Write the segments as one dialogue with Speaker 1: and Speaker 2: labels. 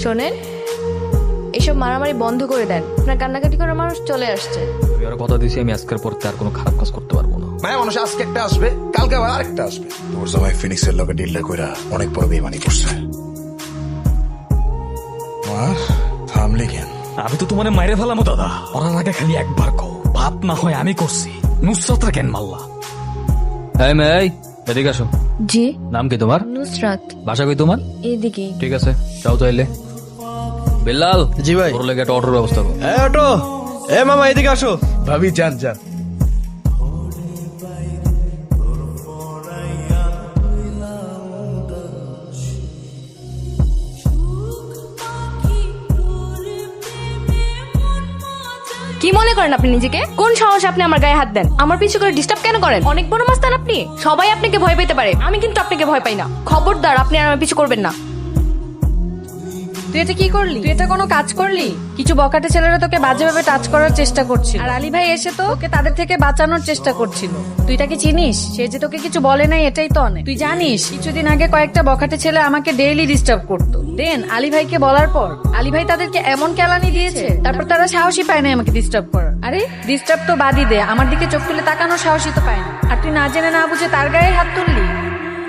Speaker 1: শোনেন, এসব মারামারি বন্ধ করে দেন। আপনার কান্নাকাটি করে মানুষ চলে আসছে।
Speaker 2: আমি আর কথা দিয়েছি, আমি আজকের পর আর কোনো খারাপ কাজ করতে পারবো না।
Speaker 3: মায়া মানুষ আজকে একটা আসবে, কালকে আবার আরেকটা আসবে। তোর জামাই ফিনিক্সের লগে ডিলটা কইরা অনেক বড় বেইমানি করছে। মা থামলি কেন?
Speaker 2: আমি তো তোমার মাইরে ফেলামো দাদা। ওরা আগে খালি একবার কও, ভাত না হয় আমি করছি। নুসরাতরা কেন মারলা? এই মেয়ে, এদিকে আসো।
Speaker 1: জি।
Speaker 2: নাম কি তোমার?
Speaker 1: নুসরাত।
Speaker 2: বাসা কই তোমার?
Speaker 1: এইদিকে।
Speaker 2: ঠিক আছে, যাও তাইলে। বিল্লাল।
Speaker 4: জি ভাই।
Speaker 2: ওর লেগে একটা অটোর ব্যবস্থা করো।
Speaker 4: অটো, এ মামা এদিকে আসো। ভাবি যান যান।
Speaker 1: কি মনে করেন আপনি নিজেকে? কোন সাহসে আপনি আমার গায়ে হাত দেন? আমার পিছু করে ডিস্টার্ব কেন করেন? অনেক বড় মাস্তান আপনি। সবাই আপনাকে ভয় পেতে পারে, আমি কিন্তু আপনাকে ভয় পাই না। খবরদার, আপনি আর আমার পিছু করবেন না।
Speaker 5: তুই এটা কি করলি? তুই এটা কোনো কাজ করলি? কিছু বকাটে ছেলেরা তোকে বাজেভাবে টাচ করার চেষ্টা করছিল, আর আলী ভাই এসে তো তোকে তাদের থেকে বাঁচানোর চেষ্টা করছিল। তুই তাকে চিনিস? সে যে তোকে কিছু বলে নাই এটাই তো অনেক। তুই জানিস কিছুদিন আগে কয়েকটা বকাটে ছেলে আমাকে ডেইলি ডিস্টার্ব করতো। দেন আলী ভাইকে বলার পর আলী ভাই তাদেরকে এমন কেলানি দিয়েছে, তারপর তারা সাহসী পায় না আমাকে ডিস্টার্ব করার। আরে ডিস্টার্ব তো বাদই দে, আমার দিকে চোখ তুলে তাকানোর সাহসী তো পায় না। আর তুই না জেনে না বুঝে তার গায়ে হাত তুললি।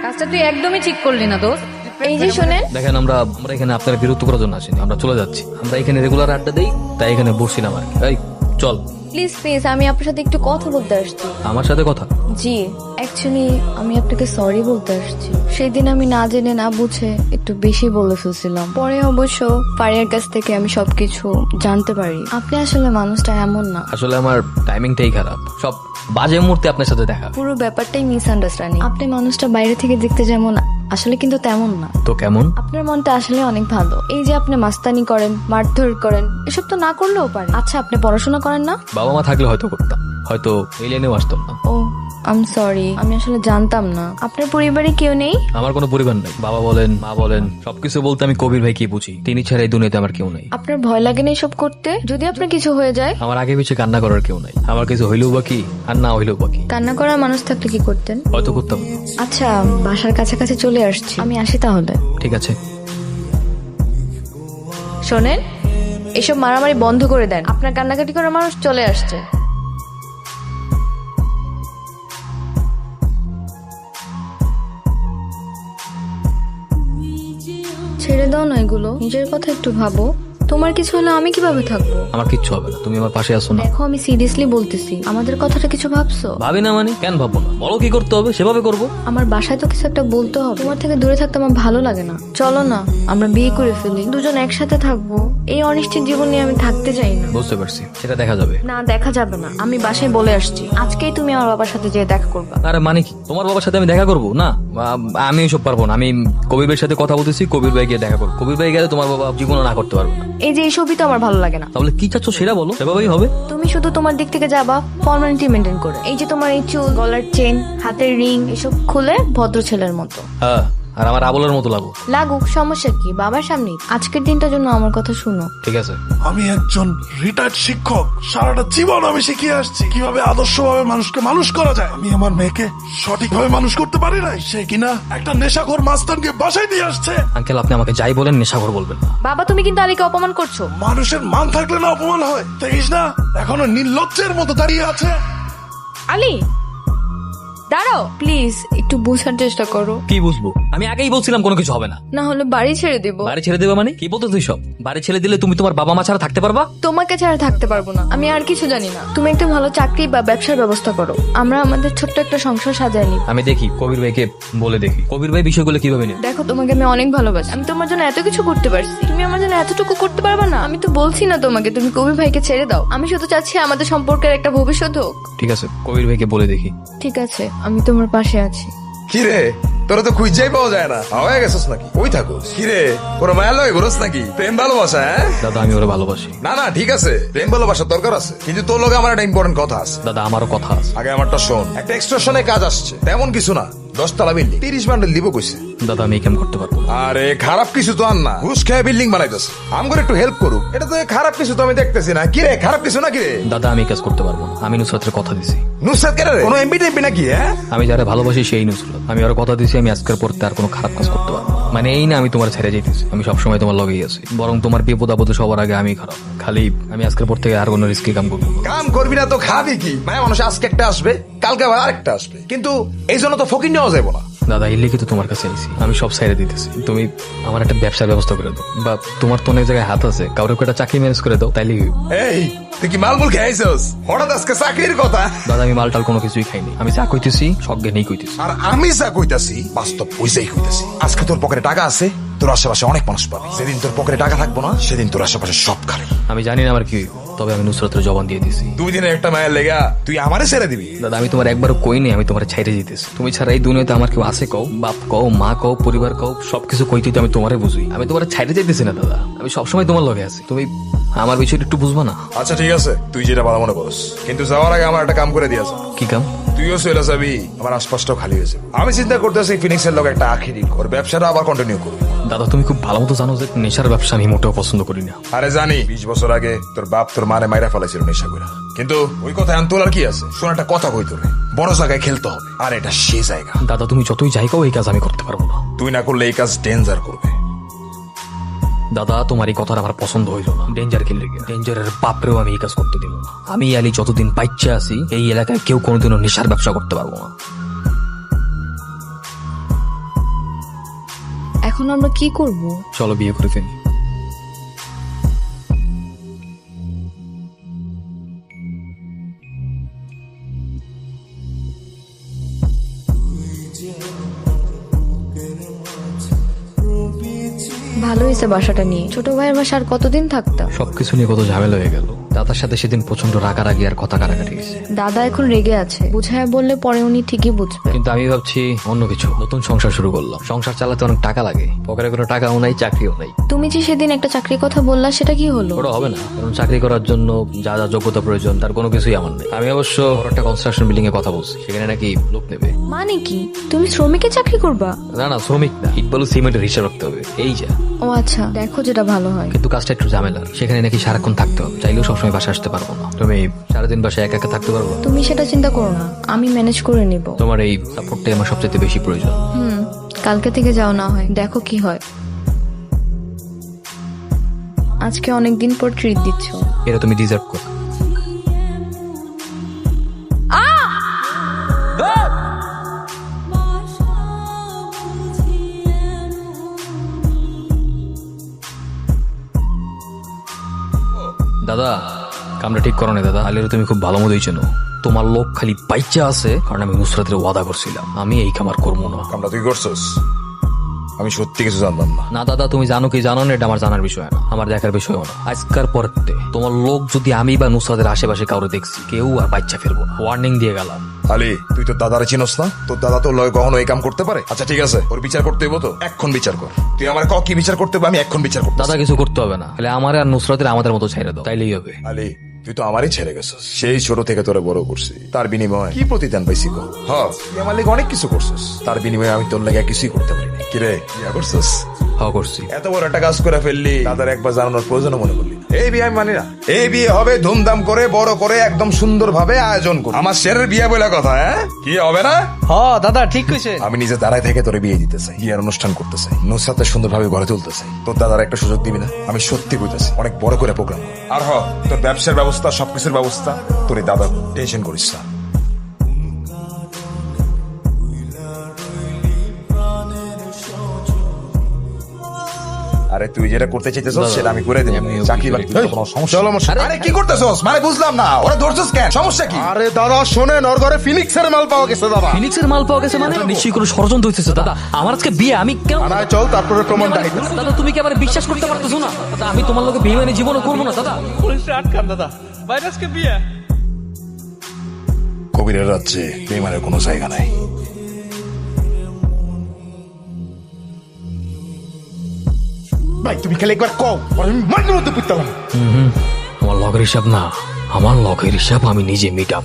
Speaker 5: কাজটা তুই একদমই ঠিক করলি না দোস্ত।
Speaker 1: এই যে শোনেন,
Speaker 2: দেখেন, আমরা এখানে আপনার বিরক্ত করার জন্য আসিনি। আমরা চলে যাচ্ছি। আমরা এখানে রেগুলার আড্ডা দেই, তাই এখানে বসছিলাম আর কি। এই চল।
Speaker 1: প্লিজ প্লিজ, আমি আপনার সাথে একটু কথা বলতে আসছি।
Speaker 2: আমার সাথে কথা?
Speaker 1: জি, অ্যাকচুয়ালি আমি আপনাকে সরি বলতে আসছি। সেদিন আমি না জেনে না বুঝে একটু বেশি বলে ফেলছিলাম। পরে অবশ্য পারিয়ার কাছ থেকে আমি সবকিছু জানতে পারি। আপনি আসলে মানুষটা এমন না।
Speaker 2: আসলে আমার টাইমিংটাই খারাপ। সব বাজে মুহূর্তে আপনার সাথে দেখা।
Speaker 1: পুরো ব্যাপারটাই মিসআন্ডারস্ট্যান্ডিং। আপনি মানুষটা বাইরে থেকে দেখতে যেমন, আসলে কিন্তু তেমন না।
Speaker 2: তো কেমন?
Speaker 1: আপনার মনটা আসলে অনেক ভালো। এই যে আপনি মাস্তানি করেন, মারধর করেন, এসব তো না করলেও পারে। আচ্ছা, আপনি পড়াশোনা করেন না?
Speaker 2: বাবা মা থাকলে হয়তো করতাম, হয়তো এই লাইনেও আসতাম না।
Speaker 1: ও আই সরি, আমি আসলে জানতাম না। আপনার পরিবারে কেউ নেই?
Speaker 2: আমার কোনো পরিবার নাই। বাবা বলেন, মা বলেন, সবকিছু বলতে আমি কবির ভাই কি বুঝি। তিনি ছাড়া এই দুনিয়াতে আমার কেউ নাই।
Speaker 1: আপনার ভয় লাগে না এসব করতে? যদি আপনার কিছু হয়ে যায়?
Speaker 2: আমার আগে পিছিয়ে কান্না করার কেউ নাই। আমার কিছু হইলেও বাকি, আর না হইলেও বাকি।
Speaker 1: কান্না করার মানুষ থাকলে কি করতেন?
Speaker 2: হয়তো করতাম।
Speaker 1: আচ্ছা, বাসার কাছাকাছি চলে আসছি, আমি আসি তাহলে।
Speaker 2: ঠিক আছে।
Speaker 1: শোনেন, এসব মারামারি বন্ধ করে দেন। আপনার কান্নাকাটি করার মানুষ চলে আসছে। ছেড়ে দাও না এগুলো, নিজের কথা একটু ভাবো। তোমার কিছু হলে আমি কিভাবে থাকবো?
Speaker 2: আমার কিচ্ছু হবে না, তুমি আমার পাশে আসো না।
Speaker 1: দেখো, আমি সিরিয়াসলি বলতেছি, আমাদের কথাটা কিছু ভাবছো?
Speaker 2: ভাবি না মানে? কেন ভাববো না? বলো কি করতে হবে, সেভাবে করবো।
Speaker 1: আমার বাসায় তো কিছু একটা বলতে হবে। তোমার থেকে দূরে থাকতে আমার ভালো লাগে না। চলো না, আমরা বিয়ে করে ফেলি, দুজন একসাথে থাকবো। এই অনিশ্চিত জীবন নিয়ে আমি থাকতে চাই না।
Speaker 2: বুঝতে পারছি, সেটা দেখা যাবে।
Speaker 1: না, দেখা যাবে না। আমি বাসায় বলে আসছি, আজকেই তুমি আমার বাবার সাথে যেয়ে দেখা করবা।
Speaker 2: আরে মানে কি, তোমার বাবার সাথে আমি দেখা করবো? না, আমি এসব পারবো না। আমি কবির ভাইয়ের সাথে কথা বলতেছি, কবির ভাই গিয়ে দেখা করবো। কবির ভাই গেলে তোমার বাবা জীবনে না করতে পারবে না।
Speaker 1: এই যে এই ছবি তো আমার ভালো লাগে না।
Speaker 2: তাহলে কি চাচ্ছ সেটা বলো, সেভাবেই হবে।
Speaker 1: তুমি শুধু তোমার দিক থেকে যাবা ফর্মালিটি মেনটেন করে। এই যে তোমার এই চুল, গলার চেন, হাতের রিং, এসব খুলে ভদ্র ছেলের মতো।
Speaker 2: হ্যাঁ, আর আমার আবলের মতো লাগো।
Speaker 1: লাগুক, সমস্যা কি? বাবার সামনে আজকের দিনটার জন্য আমার কথা শুনো।
Speaker 2: ঠিক আছে।
Speaker 3: আমি একজন রিটায়ার্ড শিক্ষক। সারাটা জীবন আমি শিখিয়ে আসছি কিভাবে আদর্শভাবে মানুষকে মানুষ করা যায়। আমি আমার মেয়েকে সঠিকভাবে মানুষ করতে পারি নাই, সে কিনা একটা নেশাখোর মাস্তানকে বাসায় দিয়ে আসছে।
Speaker 2: আঙ্কেল, আপনি আমাকে যাই বলেন নেশাখোর বলবেন না।
Speaker 1: বাবা, তুমি কিন্তু আলীকে অপমান করছো।
Speaker 3: মানুষের মান থাকলে না অপমান হয়, দেখিস না এখনো নির্লজ্জের মতো দাঁড়িয়ে আছে।
Speaker 1: আলী, দাঁড়াও প্লিজ, একটু বোঝার চেষ্টা করো।
Speaker 2: কি বুঝবো? আমি আগেই বলছিলাম কোনো কিছু হবে না।
Speaker 1: না হলে বাড়ি ছেড়ে দিব।
Speaker 2: বাড়ি ছেড়ে দেবে মানে? কি বলতো তুই সব? বাড়ি ছেড়ে দিলে তুমি তোমার বাবা মা ছাড়া থাকতে পারবা?
Speaker 1: তোমাকে ছাড়া থাকতে পারবো না। আমি আর কিছু জানি না। তুমি একটা ভালো চাকরি বা ব্যবসার ব্যবস্থা করো, আমরা আমাদের ছোট্ট একটা সংসার সাজায় নিই।
Speaker 2: আমি দেখি কবির ভাইকে বলে দেখি, কবির ভাই বিষয়গুলো কিভাবে নেবে।
Speaker 1: দেখো, তোমাকে আমি অনেক ভালোবাসি। আমি তোমার জন্য এত কিছু করতে পারছি, তুমি আমার জন্য এতটুকু করতে পারবে না? আমি তো বলছি না তোমাকে তুমি কবির ভাইকে ছেড়ে দাও। আমি শুধু চাচ্ছি আমাদের সম্পর্কের একটা ভবিষ্যৎ হোক।
Speaker 2: ঠিক আছে, কবির ভাইকে বলে দেখি।
Speaker 1: ঠিক আছে, আমি তোমার পাশে আছি।
Speaker 3: কিরে, তোরা তো খুঁজেই পাওয়া যায় না, হয়ে গেছিস নাকি? ওই থাকো। কিরে, ওরা মায়া লয় ঘুরস নাকি? প্রেম ভালোবাসা? হ্যাঁ
Speaker 2: দাদা, আমি ওরা ভালোবাসি।
Speaker 3: না না, ঠিক আছে, প্রেম ভালোবাসার দরকার আছে, কিন্তু তোর লগে আমার একটা ইম্পর্টেন্ট কথা আছে।
Speaker 2: দাদা, আমারও কথা আছে।
Speaker 3: আগে আমারটা শোন। একটা এক্সট্রাশনে কাজ আসছে, তেমন কিছু না, 10 তলা বিল্ডিং, 30 বান্ডেল দিব কইছে।
Speaker 2: দাদা আমি এই কাম করতে পারবো না।
Speaker 6: আরে খারাপ কিছু তো আর না, ঘুষ খেয়ে বিল্ডিং বানাইতেছে, আমগরে একটু হেল্প করুক, এটা তো খারাপ কিছু তো আমি দেখতেছি না। কি রে, খারাপ কিছু না কি রে?
Speaker 2: দাদা আমি এই কাজ করতে পারবো না, আমি নুসরাতের কথা দিছি।
Speaker 6: নুসরাত কেন রে? কোনো এমপি টেমপি নাকি? হ্যাঁ,
Speaker 2: আমি যারা ভালোবাসি সেই নুসরাত, আমি ওর কথা দিছি আমি আজকের পর আর কোনো খারাপ কাজ করতে পারবো না। মানে এই না আমি তোমার ছেড়ে যেতেছি, আমি সবসময় তোমার লগেই আছি, বরং তোমার বিপদ আপদে সবার আগে আমি খারাপ। খালি আমি আজকের পর থেকে আর কোনো রিস্কি কাম করবো না।
Speaker 6: কাম করবি না তো খাবি কি? মায়া মানুষ আজকে একটা আসবে, কালকে আবার আরেকটা আসবে, কিন্তু এই জন্য তো ফকির নেওয়া যাবো না।
Speaker 2: দাদা এই লিখে তো তোমার কাছে আইছি, আমি সব সাইডে দিতেছি, তুমি আমার একটা ব্যবসার ব্যবস্থা করে দাও, বা তোমার তো অনেক জায়গায় হাত আছে, কাউকে একটা চাকরি ম্যানেজ করে দাও, তাইলে
Speaker 6: এই তুই কি মালমুল খেয়েছিস? হঠাৎ আজকে চাকরির কথা?
Speaker 2: দাদা আমি মালটাল কোনো কিছুই খাইনি, আমি যা কইতেছি সজ্ঞে নেই কইতেছি।
Speaker 6: আর আমি যা কইতাছি বাস্তব ওইটাই কইতাছি। আজকে তোর পকেটে টাকা আছে, তোর আশেপাশে অনেক মানুষ পাবে। যেদিন তোর পকেটে টাকা থাকবো না, সেদিন তোর আশেপাশে সব খালি।
Speaker 2: আমি জানি না আমার কি হইব, তবে আমি নুসরাতের জবান দিয়ে দিছি।
Speaker 6: 2 দিনের একটা মায়ের লেগা তুই আমারে ছেড়ে দিবি?
Speaker 2: দাদা আমি তোমার একবারও কই নেই আমি তোমার ছাইরে যেতেছি। তুমি ছাড়া এই দুনিয়াতে আমার কেউ আছে কও? বাপ কও, মা কও, পরিবার কও, সবকিছু কইতে তো আমি তোমারে বুঝি। আমি তোমার ছাইরে যেতেছি না দাদা, আমি সবসময় তোমার লগে আছি, তুমি আমার বিষয়টা একটু বুঝবা না?
Speaker 6: আচ্ছা ঠিক আছে, তুই যেটা ভালো মনে করস, কিন্তু যাওয়ার আগে আমার একটা কাম করে দিয়েছ।
Speaker 2: কি কাম?
Speaker 6: তুইও চলে যাবি, আমার আশপাশটাও খালি হয়েছে। আমি চিন্তা করতেছি ফিনিক্সের লগে একটা আখি ডিল কর, ব্যবসাটা আবার কন্টিনিউ করবো।
Speaker 2: দাদা তুমি খুব ভালো মতো জানো যে নেশার ব্যবসা আমি মোটেও পছন্দ করি না।
Speaker 6: আরে জানি, 20 বছর আগে তোর বাপ তোর মারে মাইরা ফেলাইছিল নেশা করে, কিন্তু ওই কথা এখন তোলার কি আছে? শোন একটা কথা কই তোরে, বড় জায়গায় খেলতে হবে, আর এটা সে জায়গা।
Speaker 2: দাদা তুমি যতই যাই কও এই কাজ আমি করতে পারবো না।
Speaker 6: তুই না করলে এই কাজ ডেঞ্জার করবে।
Speaker 2: দাদা তোমার এই কথাটা আমার পছন্দ হইল না। ডেঞ্জার খেললে ডেঞ্জারের বাপরেও আমি এই কাজ করতে দিব না। আমি আলী যতদিন বাচ্চা আছি এই এলাকায় কেউ কোনোদিনও নেশার ব্যবসা করতে পারবো না।
Speaker 1: এখন আমরা কি করব?
Speaker 2: চলো বিয়ে করে ফেলি।
Speaker 1: ভালো হয়েছে বাসাটা নিয়ে। ছোট ভাইয়ের বাসা আর কতদিন থাকতাম?
Speaker 2: সবকিছু নিয়ে কত ঝামেলা হয়ে গেল। দাদার সাথে সেদিন প্রচন্ড রাগারাগি আর কথা কাটাকাটি হয়েছে।
Speaker 1: দাদা এখন রেগে আছে, বুঝায় বললে পরে উনি ঠিকই বুঝবে।
Speaker 2: কিন্তু আমি ভাবছি অন্য কিছু, নতুন সংসার শুরু করলাম, সংসার চালাতে অনেক টাকা লাগে, পকেটে কোনো টাকাও নাই, চাকরিও নাই।
Speaker 1: তুমি যে সেদিন একটা চাকরির কথা বললা সেটা কি হলো?
Speaker 2: ওটা হবে না, কারণ চাকরি করার জন্য যা যা যোগ্যতা প্রয়োজন তার কোনো কিছুই আমার নেই। আমি অবশ্য বড় একটা কনস্ট্রাকশন বিল্ডিং এ কথা বলছি, সেখানে নাকি লোক নেবে।
Speaker 1: মানে কি তুমি শ্রমিকের চাকরি করবা?
Speaker 2: না না, শ্রমিক না, ইট বালু সিমেন্টের হিসাব রাখতে হবে, এই যা।
Speaker 1: ও আচ্ছা, দেখো যেটা ভালো হয়।
Speaker 2: কিন্তু কাজটা একটু ঝামেলা, সেখানে নাকি সারাক্ষণ থাকতে হবে, চাইলেও সবসময় বাসায় আসতে পারবো না। তুমি সারাদিন বাসায় একা একা থাকতে পারবো?
Speaker 1: তুমি সেটা চিন্তা করো না, আমি ম্যানেজ করে নিব।
Speaker 2: তোমার এই সাপোর্টটাই আমার সবচেয়ে বেশি প্রয়োজন।
Speaker 1: কালকে থেকে যাও না হয়, দেখো কি হয়। আজকে অনেকদিন পর ট্রিট দিচ্ছ।
Speaker 2: এটা তুমি ডিজার্ভ করো। দাদা কামটা ঠিক করো না দাদা, আলের তুমি খুব ভালো মতোই চেনো। তোমার লোক খালি বাইচা আছে কারণ আমি নুসরাতের ওয়াদা করছিলাম আমি এই কামার করবো না।
Speaker 6: কামটা তুই করছস? আমি সত্যি কিছু জানতাম না।
Speaker 2: না দাদা তুমি জানো কি জানো না, এটা আমার জানার বিষয় না, আমার দেখার বিষয়ও না। আজকার পরতে তোমার লোক যদি আমি বা নুসরাতের আশেপাশে কাউরে দেখছি, কেউ আর বাচ্চা ফেরবো না, ওয়ার্নিং দিয়ে গেলাম।
Speaker 6: আলী তুই তো দাদারে চিনস না, তোর দাদা তো লয় কখনো এই কাম করতে পারে? আচ্ছা ঠিক আছে, ওর বিচার করতে হইব তো, এখন বিচার কর। তুই আমার কি বিচার করতে হবে? আমি এখন বিচার করতে।
Speaker 2: দাদা কিছু করতে হবে না, তাহলে আমার আর নুসরাতের আমাদের মতো ছেড়ে দাও, তাইলেই হবে।
Speaker 6: আলী তুই তো আমারই ছেড়ে গেছিস, সেই ছোট থেকে তোরে বড় করছি, তার বিনিময়ে কি প্রতিদান পাইছি কো? হ্যাঁ তুই আমার লেগে অনেক কিছু করছিস, তার বিনিময়ে আমি তোর লেগে কিছুই করতে পারিনি। কিরে বিয়া করছিস?
Speaker 2: হ্যাঁ করছি।
Speaker 6: এত বড় একটা কাজ করে ফেললি, দাদার একবার জানানোর প্রয়োজন মনে করলি? এই বিয়ে আমি মানি না। এই বিয়ে হবে ধুমধাম করে, বড় করে, একদম সুন্দর ভাবে আয়োজন করে। আমার শেরের বিয়ে বলে কথা, হ্যাঁ কি হবে না?
Speaker 4: হ দাদা ঠিক কইছে।
Speaker 6: আমি নিজে দাঁড়ায় থেকে তোরে বিয়ে দিতে চাই, বিয়ের অনুষ্ঠান করতে চাই, নুসরাতের সুন্দরভাবে গড়ে তুলতে চাই। তোর দাদার একটা সুযোগ দিবি না? আমি সত্যি কইতেছি, অনেক বড় করে প্রোগ্রাম। আর তোর ব্যবসার ব্যবস্থা, সবকিছুর ব্যবস্থা তোর এই দাদা, টেনশন করিস না। আরে তুই যেটা করতে চাইতেছস সেটা আমি করে দেব, চাকরি বাকরি কোনো সমস্যা হলো আমার। আরে কি করতেছস? মানে বুঝলাম না, ওরা ধরছস কেন? সমস্যা কি?
Speaker 3: আরে দাদা শোনেন, ওর ঘরে ফিনিক্সের মাল পাওয়া গেছে দাদা।
Speaker 2: ফিনিক্সের মাল পাওয়া গেছে মানে নিশ্চয়ই কোনো ষড়যন্ত্র হইতেছে দাদা। আমার আজকে বিয়ে, আমি কেন?
Speaker 3: আনায় চল, তারপরে প্রমাণটা হাইতেছে।
Speaker 2: দাদা তুমি কি আমার বিশ্বাস করতে পারতেছো না? দাদা আমি তোমার লোকে বিয়ে মানে জীবনও করবো না দাদা।
Speaker 4: পুলিশে আটকান দাদা, বাইরে আজকে বিয়ে।
Speaker 6: কবিরের রাজ্যে বেইমানের কোনো জায়গা নাই।
Speaker 3: ভাই তুমি খালি একবার কও, আমি মাঝে মধ্যে বুঝতাম।
Speaker 2: আমার লগের হিসাব না, আমার লগের হিসাব আমি নিজে মিটাব।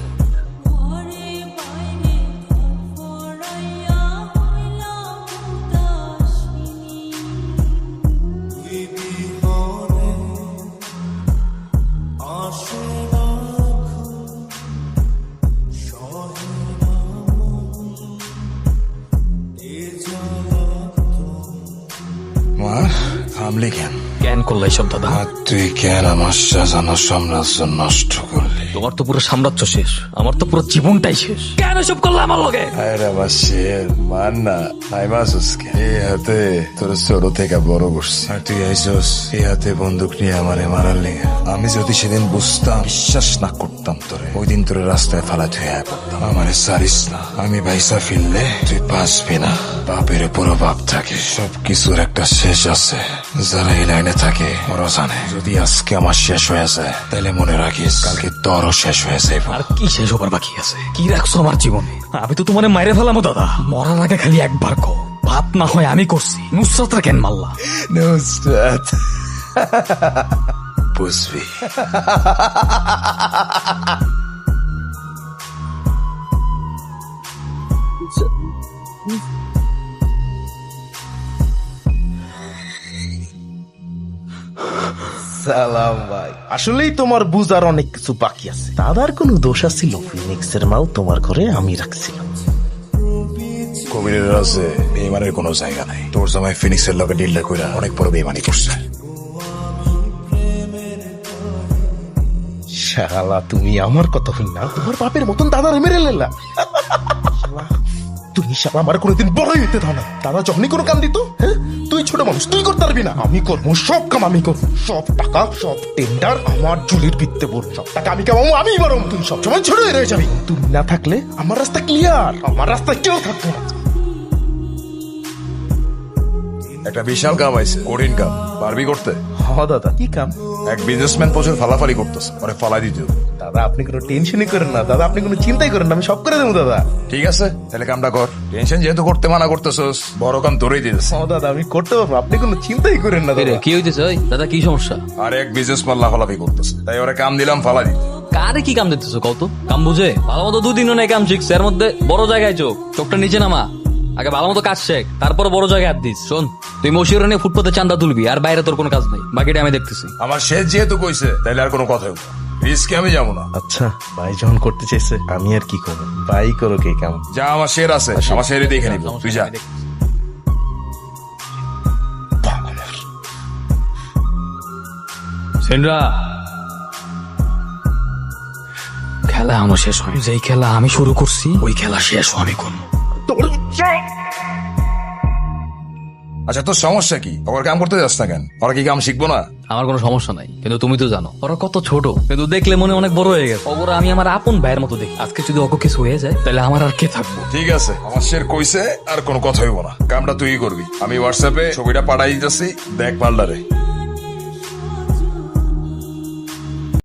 Speaker 2: করলো এইসব দাদা?
Speaker 6: আর তুই কেন আমার সাজানো সাম্রাজ্য নষ্ট করলি?
Speaker 2: তোমার তো পুরো সাম্রাজ্য শেষ, আমার তো পুরো জীবনটাই শেষ। কেন এসব করলে আমার লগে?
Speaker 6: আরে আমার শের মান না, আই মাসুসকে এই হাতে তোর ছোট থেকে বড় করছি, আর তুই আইসস এই হাতে বন্দুক নিয়ে আমারে মারার লেগে। আমি যদি সেদিন বুঝতাম, বিশ্বাস না করতাম তোরে, ওই দিন তোর রাস্তায় ফালা ধুয়ে পড়তাম। আমারে সারিস না, আমি ভাইসা ফিরলে তুই বাঁচবি না। বাপের পুরো বাপ থাকে, সবকিছুর একটা শেষ আছে। যারা এই লাইনে থাকে ওরা জানে, যদি আজকে আমার শেষ হয়ে যায় তাহলে মনে রাখিস কালকে তোরও শেষ হয়ে যাবে।
Speaker 2: আর কি শেষ হবার বাকি আছে? কি রাখছো আমার জীবনে? আমি তো তোমার মাইরে ফেলামো দাদা। মরার আগে খালি একবার কো, ভাত না হয় আমি করছি, নুসরাতরা কেন মারলা?
Speaker 6: নুসরাত বুঝবি।
Speaker 7: সালাম ভাই, আসলেই তোমার বুঝার অনেক কিছু বাকি আছে। দাদার কোনো দোষ ছিল? ফিনিক্সের মাও তোমার ঘরে আমি রাখছিলাম।
Speaker 6: কবিরের রাজে বেইমানের কোনো জায়গা নাই। তোর জামাই ফিনিক্সের লগে ডিলটা কইরা অনেক বড় বেইমানি করছে।
Speaker 7: শালা তুমি আমার কথা হই না, তোমার বাপের মতন দাদার মেরে লেলা। শালা, তুমি শালা আমার কোনোদিন বড়ই হইতে দাও না। দাদা যখনই কোনো কাম দিত, হ্যাঁ তুই ছোট মানুষ, তুই করতে পারবি না। আমি করবো সব কাম, আমি করবো সব টাকা, সব টেন্ডার আমার জুলির ভিত্তে পড়বে। সব টাকা আমি কামাবো, আমি বরং। তুই সবসময় ছোট হয়ে রয়ে যাবি। তুমি না থাকলে আমার রাস্তা ক্লিয়ার, আমার রাস্তায় কেউ থাকবে না।
Speaker 6: একটা বিশাল কাম আইছে, কঠিন কাম, পারবি করতে?
Speaker 7: হ দাদা, কি কাম?
Speaker 6: এক বিজনেসম্যান প্রচুর ফালাফালি করতেছে, ওরে ফালাই দিতে হবে।
Speaker 7: দাদা আপনি কোনো টেনশনই করেন না, দাদা আপনি কোনো চিন্তাই করেন না, আমি সব করে দেবো দাদা।
Speaker 6: ঠিক আছে, তাহলে কামটা কর। টেনশন যেহেতু করতে মানা করতেছস, বড় কাম তোরই দিতেছে।
Speaker 7: ও দাদা আমি করতে পারবো, আপনি কোনো চিন্তাই করেন না দাদা।
Speaker 2: কি হইতেছে ওই দাদা? কি সমস্যা?
Speaker 6: আর এক বিজনেসম্যান লাফালাফি করতেছে, তাই ওরা কাম দিলাম ফালাই দিতে।
Speaker 2: কারে কি কাম দিতেছো কত? কাম বুঝে ভালো মতো দুদিনও নাই কাম শিখছে, এর মধ্যে বড় জায়গায় চোখটা নিচে নামা। আগে ভালো মতো কাজ শেখ, তারপর বড় জায়গায় হাত দিস। শোন, তুই মশিউরে নিয়ে ফুটপাতে চান্দা তুলবি, আর বাইরে তোর কোনো কাজ নেই। বাকিটা আমি দেখতেছি।
Speaker 6: আমার শেষ যেহেতু কইছে, তাইলে আর কোনো কথা হইব না। রিস্কে আমি যাবো না।
Speaker 7: আচ্ছা ভাই যখন করতে চাইছে, আমি আর কি করবো? ভাই করো কে কাম।
Speaker 6: যা, আমার শের আছে, আমার শেরই দেখে নিব। তুই যা।
Speaker 2: সেন্ড্রা, খেলা আমার শেষ হয়। যেই খেলা আমি শুরু করছি, ওই খেলা শেষ আমি করবো।
Speaker 6: আচ্ছা, তোর সমস্যা কি? ওর কাম করতে যাস না কেন? ওরা কি কাম শিখবো না?
Speaker 2: আমার কোনো সমস্যা নাই, কিন্তু তুমি তো জানো ওরা কত ছোট, কিন্তু দেখলে মনে অনেক বড় হয়ে গেছে। ওরা আমি আমার আপন ভাইয়ের মতো দেখি। আজকে যদি অক কিছু হয়ে যায়, তাহলে আমার আর কে থাকবো?
Speaker 6: ঠিক আছে, আমার শের কইছে, আর কোনো কথা হইব না। কামটা তুই করবি। আমি হোয়াটসঅ্যাপে ছবিটা পাঠাই দিতেছি, দেখ পাল্টারে।